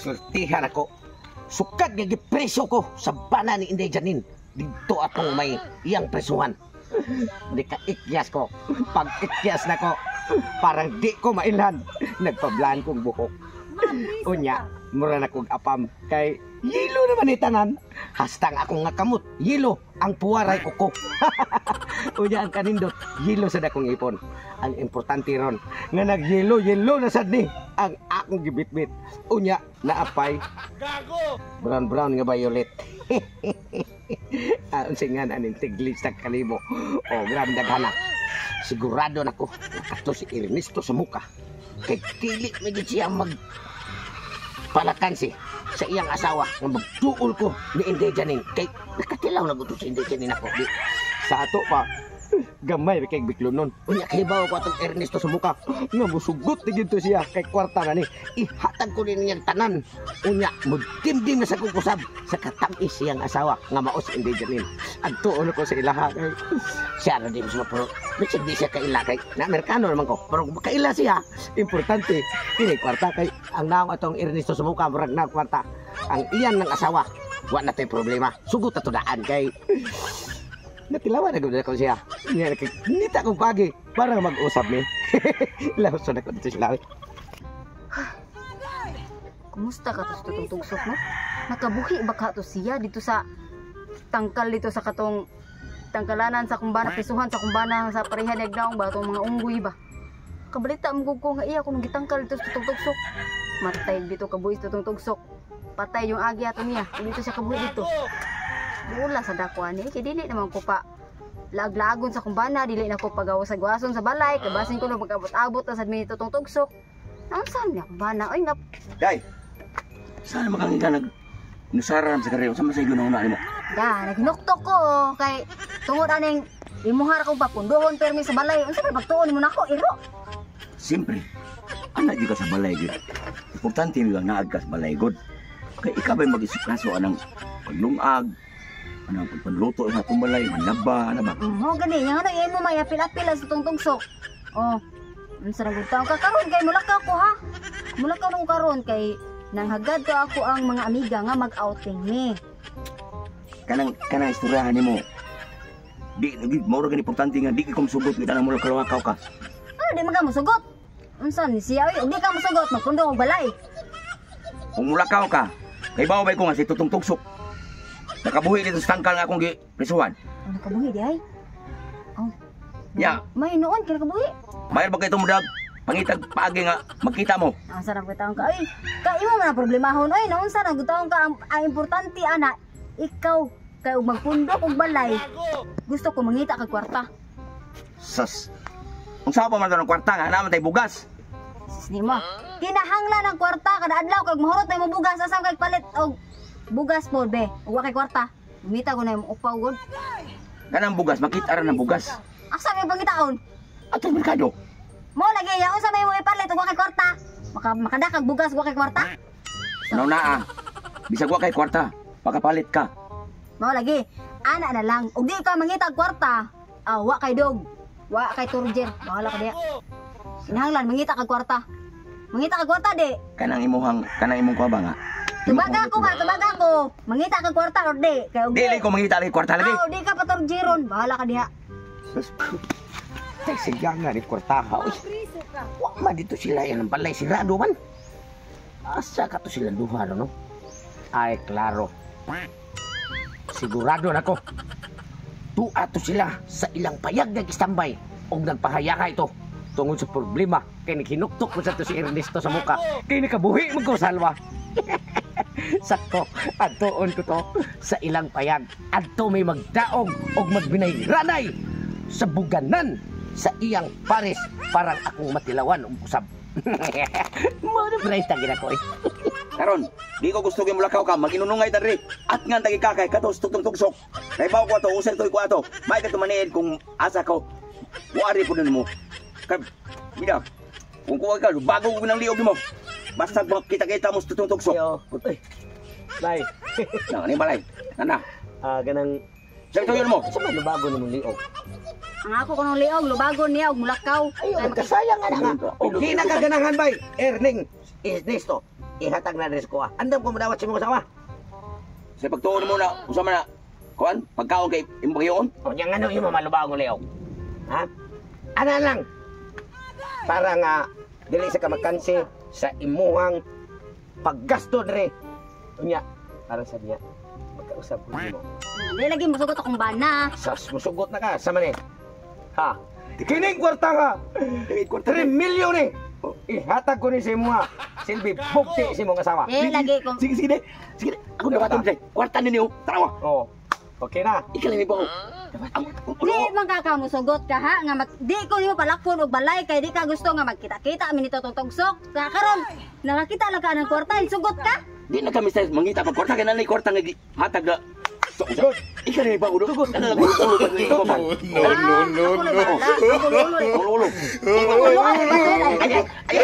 swertihan ako. Sukat nga gipresyo ko sa bana ni Inday Janin. Dito atong may iyang presuhan. Di ka ikyas ko. Pag ikyas na ko, parang di ko mailhan. Nagpablaan kong buhok. Unya, mura na kong apam. Kay yelo naman itanan. Hastang akong nga kamot. Yelo ang puwaray ko. Unya ang kanindot. Yelo sa dakong ipon. Ang importante ron. Nga nagyelo na sad ni. Ang akong gibitbit. Unya, naapay. Brown nga violet. Singan aning tiglis sa kalibo. O, grabe daghana. Sigurado na ko. Nakato si Ernesto sa muka. Kay kilit magiging siya palakansi sa iyang asawa nga magtuol ko ni Inday Janin. Kay nakatilaw na gusto si Inday Janin ako. Di, sa ato pa, gamay kay biklon nun. Unya, kahibaw ko atong Ernesto sa muka. Nga musugot na dito siya kay kwarta na ni. Ihatag ko rin niyang tanan. Unya, mudimdim na sa kukusab sa katamis siyang asawa nga maos si Inday Janin. Ang tuon ko sa ilaha. Siya na din siya, pero di siya kaila kay na Amerikano naman ko. Pero kaila siya. Importante, ini kwarta kay ang naong atong Ernesto sa muka, marag na kwarta. Ang iyan ng asawa, wa na tayo problema. Sugot na tudaan kay natilawan na gawin ko siya. Nita kong pagi para mag-usap ni. Laos na ko dito sila. Kumusta ka to sa tutong tugsok mo? Nakabuhi ba ka to siya dito sa tangkal dito sa katong tangkalanan sa kumbana, pisuhan sa kumbana sa parehan ni Agnaong ba itong mga unggoy ba? Kabalita mo ko nga iya kung gitangkal dito sa tutong tugsok. Matay dito kabuhi sa tutong tugsok. Patay yung agi ato niya. Dito siya kabuhi dito. Wala sa dakuan eh. Kaya dili naman ko pa laglagon sa kumbana. Dili na ko pagawas-gawason sa balay. Kabasin ko na pag-abot-abot na sa minito tong tugsok. Ang saan niya kumbana? Ay nga. Day, saan naman kang nasaran sa karyo? Saan masay gunahuna mo? Da, naghinuktok ko. Kay tungod aning imuhar akong papundohon permi sa balay. Ang sabi pagtuon mo na ako, iro. Siyempre, anak di ka sa balay gud. Importante nila naag ka sa balay gud. Kaya ikaw ba'y mag-isikaso anang paglungag, anang pagpanluto sa itong balay, manaba, ano ba? Oo, gani. Yung ano, yan mo may apil-apil sa itong tugsok. Oh, ang sarang gutang ka karon kay mulakaw ko ha. Mulakaw nung karon kay nanghagad ko ako ang mga amiga nga mag-outing ni. Kanang istoryahan ni mo. Di, mauro gan importante nga, di ka musugot, kita na mula kalawakaw ka. Ano, di man ka musugot? Unsan ni siya, ug di ka musugot, magpundo og balay. Kung mulakaw ka, kay bawa ko nga si tutong tugsok. Nakabuhi dito sa tangkal nga akong prisuhan. Oh, nakabuhi di ay? Oh. Ya. May noon kay nakabuhi. Mayroon ba kayo tumudag? Pangitag paagi nga makita mo. Ang sarap gutang ka. Ay, ka imo man ang problemahon. Ay, naon sa gutang ka ang importante ana, ikaw kay magpundok og balay. Gusto ko mangita kag kwarta. Sas. Unsa pa man ng kwarta nga naman tay bugas? Sis nimo. Kinahanglan ang kwarta kada adlaw kag mahurot tay mo bugas asa kay palit og bugas po be. Ug wa kay kwarta. Umita ko na imong upaw gud. Kanang bugas makita ra ng bugas. Asa may pangitaon? Ato merkado. Mo lagi ya unsa may mo ipalit ug wa kay kwarta? Makadakag bugas wa kay kwarta? Ano na bisag wa kay kwarta, pakapalit ka. Mo lagi. Ana na lang. Ug di ka mangita og kwarta. Wa kay dog. Wa kay turjer. Bahala ka diha. Kinahanglan mangita kag kwarta. Mangita kag kwarta di. Kanang imong kuha ba nga? Tubaga ko. Mangita kag kwarta or di. Kay Dili ko mangita lagi kwarta lagi. Di ka paturjeron. Bahala ka diha. Tay sigang nga ni kwartaha. Wa man dito sila yan ang balay sirado man. Asa ka to sila duha no? Ay, klaro. Sigurado na ko. Tuwa to sila sa ilang payag nag-istambay o nagpahayaka ito tungod sa problema kay naghinuktok ko sa to si Ernesto sa muka kay nakabuhi mo ko salwa. Sakto, adtoon ko to sa ilang payag. Adto may magdaog o magbinay-ranay sa buganan sa iyang pares parang akong matilawan o usab. Mano ba na itagin ako eh. Karon, di ko gusto gyud mulakaw ka, mag-inunungay ta diri. At nga tagi kakay katos tutong-tugsok. Kay bawo ko ato, usay toy ko ato. May ka tumaniid kung asa ko. Wari po din mo. Kay bida. Kung kuha ka, bago ko nang liog mo. Basta kita-kita mo tutong-tugsok. Yo, putoy. Bye. Nang ani balay. Nana. Ganang Sa yun mo. sa man lubago ni mong liog. Ang ako kunong liog, lubagon niya og mulakaw. Ay, kasayang nga na. O ginagaganahan bay, Erning Ernesto. ihatag na rin ko. Andam ko madawat si mong asawa. Sa pagtuon mo na, usama na, kuan, pagkaon kay imong paghiyon. O niyang ano yung malubaw ng leok. Ha? Ana lang. Para nga, dili sa kamakansi sa imuhang paggasto dre. Unya, para sa niya, magkausap ko mo. Di lagi musugot akong bana. Sas, musugot na ka, sa manin. Ha? Kining kwarta ka. 3 milyon eh. Ihatag ko ni sa imo ha. Silbi, bukti si mong asawa. Lagi kong... Sige, sige, sige. Ako dawaton dre. Kwarta ninyo, tarawa. Oo. Okay na. Ikaw lang ibaw. Di man ka musugot ka ha nga di ko nimo palakpon og balay kay di ka gusto nga magkita-kita mi nito tugsok. Karon nakakita lang ka ng kwarta sugot ka. Di na kami sa mangita pag kwarta kay nanay kwarta nga hatag na. Sugot. Ikaw lang ibaw. Sugot. Ano lang ulo ba ni ko man? No. Ulo. Ulo. Ay,